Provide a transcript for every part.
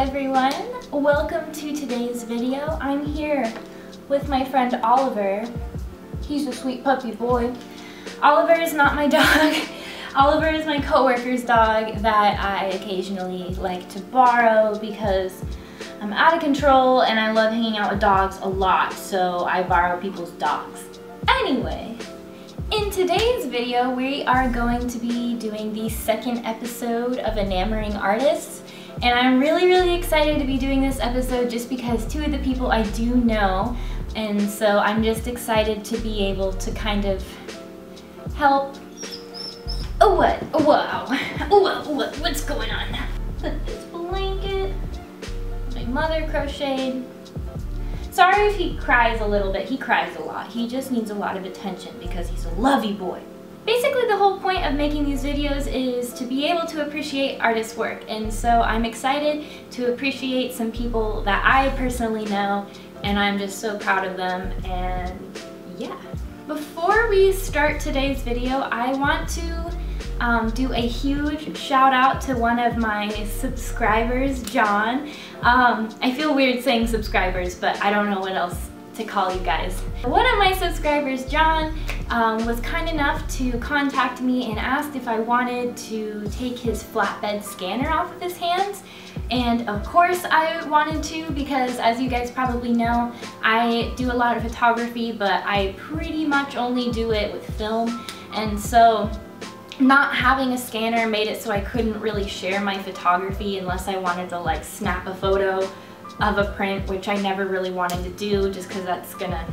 everyone, welcome to today's video. I'm here with my friend Oliver. He's a sweet puppy boy. Oliver is not my dog. Oliver is my coworker's dog that I occasionally like to borrow because I'm out of control and I love hanging out with dogs a lot, so I borrow people's dogs. Anyway, in today's video we are going to be doing the second episode of Enamoring Artists. And I'm really excited to be doing this episode just because two of the people I do know, and so I'm just excited to be able to kind of help. Oh, what? Whoa. What's going on? Put this blanket. My mother crocheted. Sorry if he cries a little bit. He cries a lot. He just needs a lot of attention because he's a lovey boy. Basically, the whole point of making these videos is to be able to appreciate artists' work, and so I'm excited to appreciate some people that I personally know, and I'm just so proud of them, and yeah. Before we start today's video, I want to do a huge shout out to one of my subscribers, John. I feel weird saying subscribers, but I don't know what else to call you guys. One of my subscribers, John, was kind enough to contact me and asked if I wanted to take his flatbed scanner off of his hands. And of course I wanted to, because as you guys probably know, I do a lot of photography, but I pretty much only do it with film. And so not having a scanner made it so I couldn't really share my photography unless I wanted to like snap a photo of a print, which I never really wanted to do just because that's gonna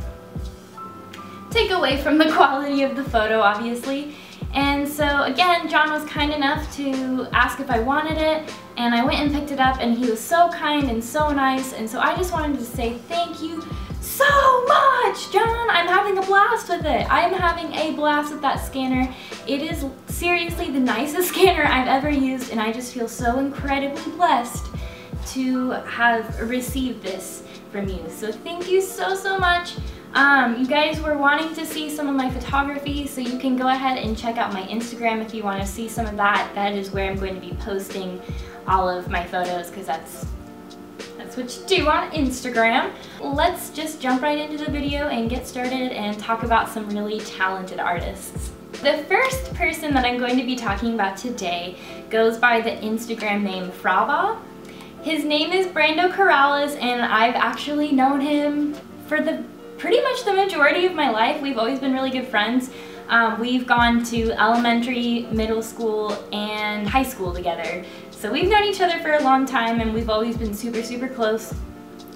take away from the quality of the photo, obviously. And so again, John was kind enough to ask if I wanted it, and I went and picked it up, and he was so kind and so nice, and so I just wanted to say thank you so much, John. I'm having a blast with it. I'm having a blast with that scanner. It is seriously the nicest scanner I've ever used, and I just feel so incredibly blessed to have received this from you. So thank you so much. You guys were wanting to see some of my photography, so you can go ahead and check out my Instagram if you want to see some of that. That is where I'm going to be posting all of my photos, because that's what you do on Instagram. Let's just jump right into the video and get started and talk about some really talented artists. The first person that I'm going to be talking about today goes by the Instagram name Fraba. His name is Brando Corrales, and I've actually known him for pretty much the majority of my life. We've always been really good friends. We've gone to elementary, middle school, and high school together. So we've known each other for a long time, and we've always been super close.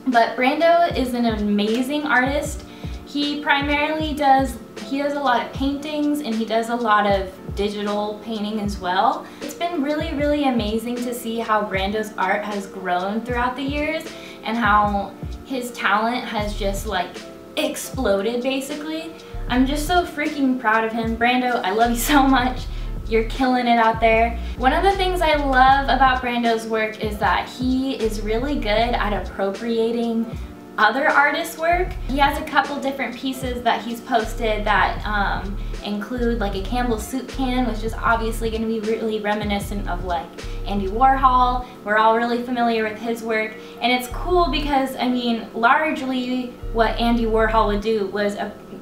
But Brando is an amazing artist. He primarily does a lot of paintings, and he does a lot of digital painting as well. It's been really amazing to see how Brando's art has grown throughout the years and how his talent has just like exploded basically. I'm just so freaking proud of him. Brando, I love you so much. You're killing it out there. One of the things I love about Brando's work is that he is really good at appropriating other artists' work. He has a couple different pieces that he's posted that include like a Campbell's soup can, which is obviously going to be really reminiscent of like Andy Warhol. We're all really familiar with his work, and it's cool because, I mean, largely what Andy Warhol would do was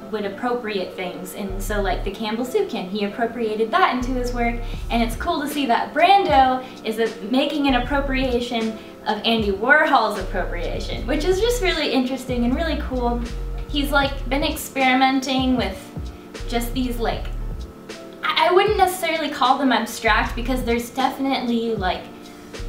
would appropriate things, and so like the Campbell's soup can, he appropriated that into his work, and it's cool to see that Brando is making an appropriation of Andy Warhol's appropriation, which is just really interesting and really cool. He's like been experimenting with just these like, I wouldn't necessarily call them abstract because there's definitely like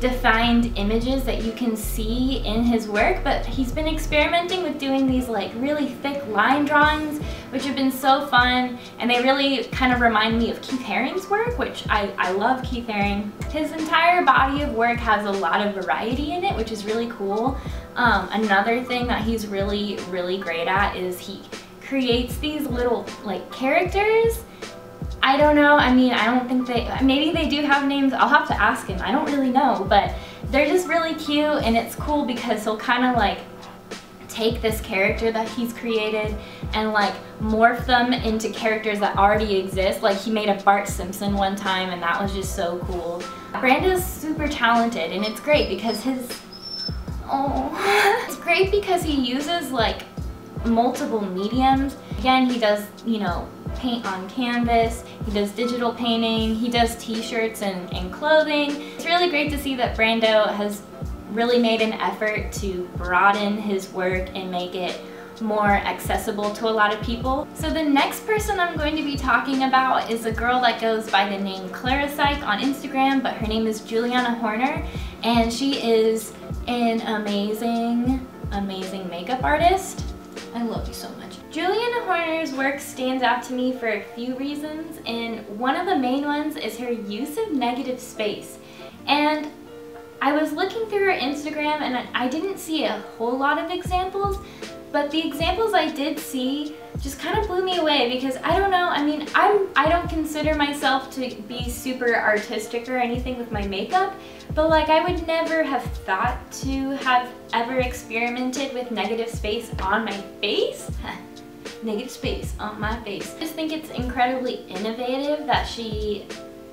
defined images that you can see in his work, but he's been experimenting with doing these like really thick line drawings, which have been so fun, and they really kind of remind me of Keith Haring's work, which I love Keith Haring. His entire body of work has a lot of variety in it, which is really cool. Another thing that he's really great at is he creates these little like characters. I don't know, I mean, I don't think maybe they do have names. I'll have to ask him. I don't really know, but they're just really cute, and it's cool because he'll kind of like take this character that he's created and like morph them into characters that already exist. Like he made a Bart Simpson one time, and that was just so cool. Brando's super talented, and it's great because his Oh, it's great because he uses like multiple mediums. Again, he does, you know, paint on canvas, he does digital painting, he does t-shirts and clothing. It's really great to see that Brando has really made an effort to broaden his work and make it more accessible to a lot of people. So the next person I'm going to be talking about is a girl that goes by the name Clarapsych on Instagram, but her name is Juliana Horner, and she is an amazing makeup artist. I love you so much. Juliana Horner's work stands out to me for a few reasons, and one of the main ones is her use of negative space. And I was looking through her Instagram and I didn't see a whole lot of examples, but the examples I did see just kind of blew me away because I don't know, I mean, I don't consider myself to be super artistic or anything with my makeup, but like I would never have thought to have ever experimented with negative space on my face. Negative space on my face. I just think it's incredibly innovative that she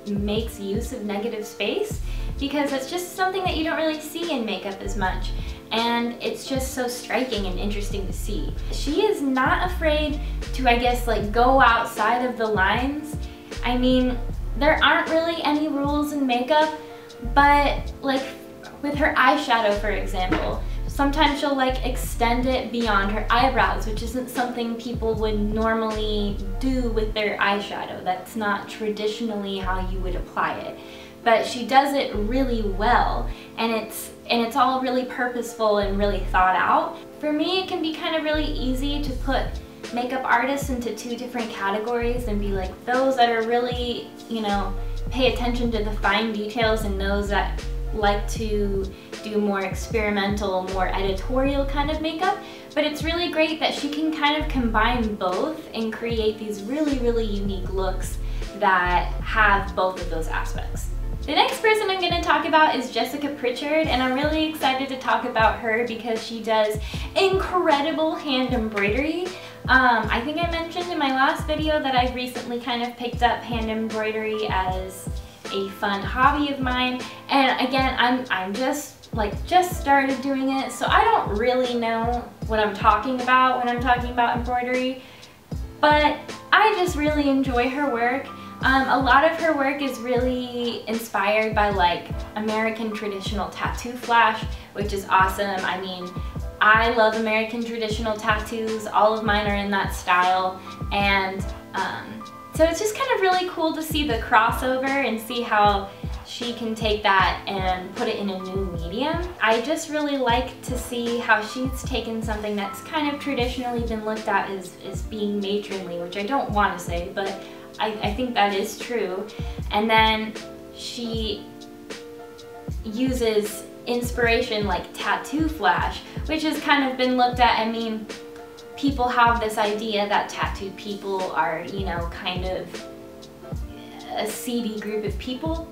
makes use of negative space because it's just something that you don't really see in makeup as much. And it's just so striking and interesting to see. She is not afraid to, I guess, like go outside of the lines. I mean, there aren't really any rules in makeup, but like with her eyeshadow, for example, sometimes she'll like extend it beyond her eyebrows, which isn't something people would normally do with their eyeshadow. That's not traditionally how you would apply it. But she does it really well, and it's all really purposeful and really thought out. For me, it can be kind of really easy to put makeup artists into two different categories and be like those that are really, you know, pay attention to the fine details and those that like to do more experimental, more editorial kind of makeup. But it's really great that she can kind of combine both and create these really unique looks that have both of those aspects. The next person I'm going to talk about is Jessica Pritchard, and I'm really excited to talk about her because she does incredible hand embroidery. I think I mentioned in my last video that I've recently kind of picked up hand embroidery as a fun hobby of mine, and again, I'm just started doing it, so I don't really know what I'm talking about when I'm talking about embroidery, but I just really enjoy her work. A lot of her work is really inspired by like American traditional tattoo flash, which is awesome. I mean, I love American traditional tattoos. All of mine are in that style, and so it's just kind of really cool to see the crossover and see how she can take that and put it in a new medium. I just really like to see how she's taken something that's kind of traditionally been looked at as being matronly, which I don't want to say, but I think that is true. And then she uses inspiration like tattoo flash, which has kind of been looked at. I mean, people have this idea that tattooed people are, you know, kind of a seedy group of people.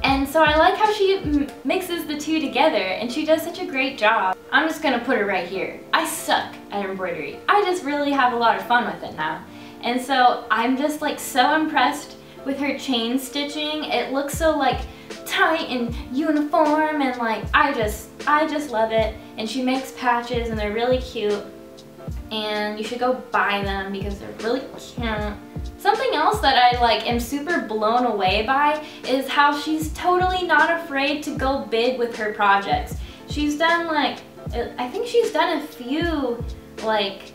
And so I like how she mixes the two together, and she does such a great job. I'm just gonna put it right here. I suck at embroidery. I just really have a lot of fun with it now. And so I'm just like so impressed with her chain stitching. It looks so like tight and uniform, and like I just love it. And she makes patches and they're really cute, and you should go buy them because they're really cute. Something else that I like am super blown away by is how she's totally not afraid to go big with her projects. She's done like, I think she's done a few like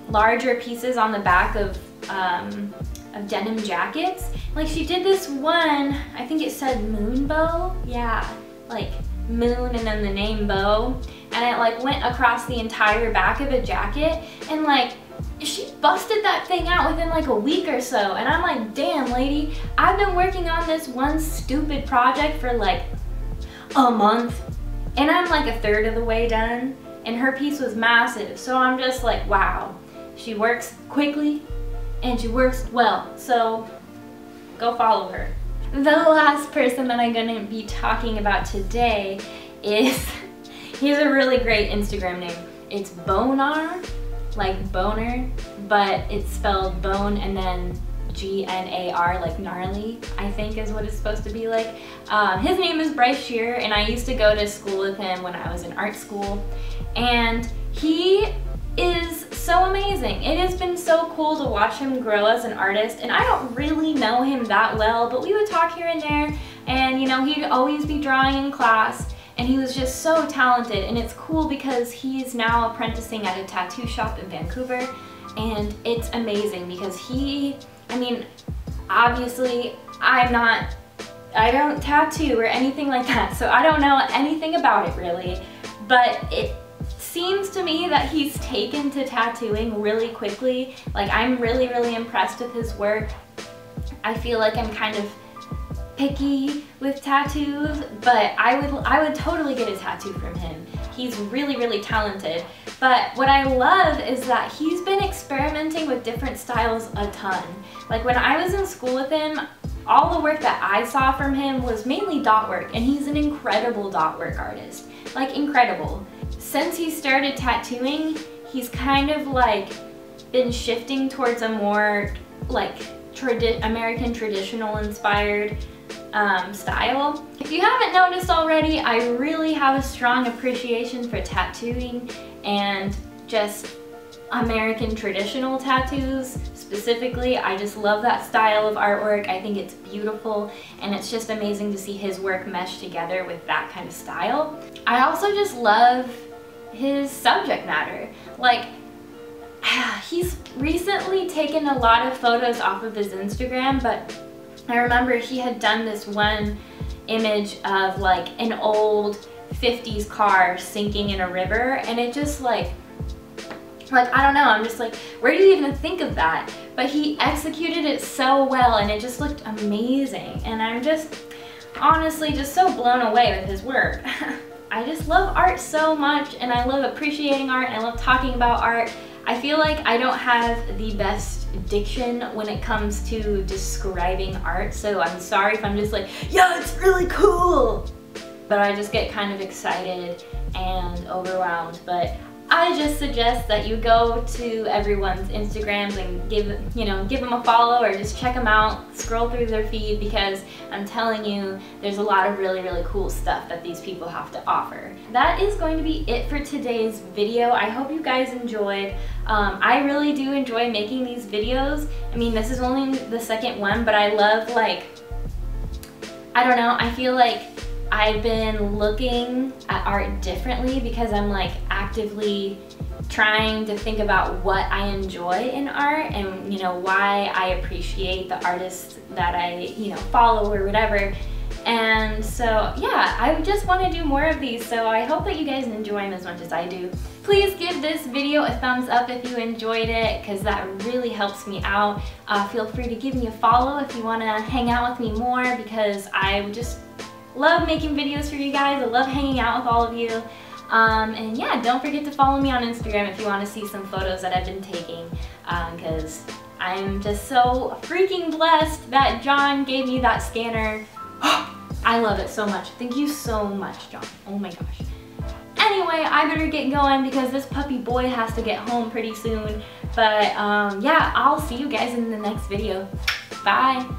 larger pieces on the back of denim jackets. Like she did this one, I think it said moon bow, yeah, like moon and then the name bow, and it like went across the entire back of a jacket, and like she busted that thing out within like a week or so, and I'm like, damn lady, I've been working on this one stupid project for like a month, and I'm like a third of the way done, and her piece was massive. So I'm just like, wow, she works quickly and she works well, so go follow her. The last person that I'm gonna be talking about today is, he has a really great Instagram name. It's Bonar, like boner, but it's spelled bone and then G-N-A-R, like gnarly, I think is what it's supposed to be like. His name is Bryce Shearer, and I used to go to school with him when I was in art school, and he is so amazing. It has been so cool to watch him grow as an artist, and I don't really know him that well, but we would talk here and there, and you know, he'd always be drawing in class, and he was just so talented. And it's cool because he's now apprenticing at a tattoo shop in Vancouver, and it's amazing because I mean, obviously I don't tattoo or anything like that, so I don't know anything about it really, but it seems to me that he's taken to tattooing really quickly. Like, I'm really, really impressed with his work. I feel like I'm kind of picky with tattoos, but I would totally get a tattoo from him. He's really, really talented. But what I love is that he's been experimenting with different styles a ton. Like, when I was in school with him, all the work that I saw from him was mainly dot work, and he's an incredible dot work artist. Like, incredible. Since he started tattooing, he's kind of like been shifting towards a more like American traditional inspired style. If you haven't noticed already, I really have a strong appreciation for tattooing and just American traditional tattoos specifically. I just love that style of artwork. I think it's beautiful, and it's just amazing to see his work mesh together with that kind of style. I also just love his subject matter. Like, he's recently taken a lot of photos off of his Instagram, but I remember he had done this one image of like an old 50s car sinking in a river, and it just like I don't know, I'm just like, where do you even think of that? But he executed it so well, and it just looked amazing, and I'm just honestly just so blown away with his work. I just love art so much, and I love appreciating art, and I love talking about art. I feel like I don't have the best diction when it comes to describing art, so I'm sorry if I'm just like, yeah, it's really cool. But I just get kind of excited and overwhelmed. But I just suggest that you go to everyone's Instagrams and give them a follow, or just check them out, scroll through their feed, because I'm telling you, there's a lot of really, really cool stuff that these people have to offer. That is going to be it for today's video. I hope you guys enjoyed. I really do enjoy making these videos. I mean, this is only the second one, but I love, like, I don't know, I feel like I've been looking at art differently because I'm like actively trying to think about what I enjoy in art, and you know, why I appreciate the artists that I follow or whatever. And so yeah, I just want to do more of these, so I hope that you guys enjoy them as much as I do. Please give this video a thumbs up if you enjoyed it, because that really helps me out. Feel free to give me a follow if you want to hang out with me more, because I just love making videos for you guys. I love hanging out with all of you. And yeah, don't forget to follow me on Instagram if you want to see some photos that I've been taking, because I'm just so freaking blessed that John gave me that scanner. I love it so much. Thank you so much, John. Oh my gosh. Anyway, I better get going because this puppy boy has to get home pretty soon. But yeah, I'll see you guys in the next video. Bye.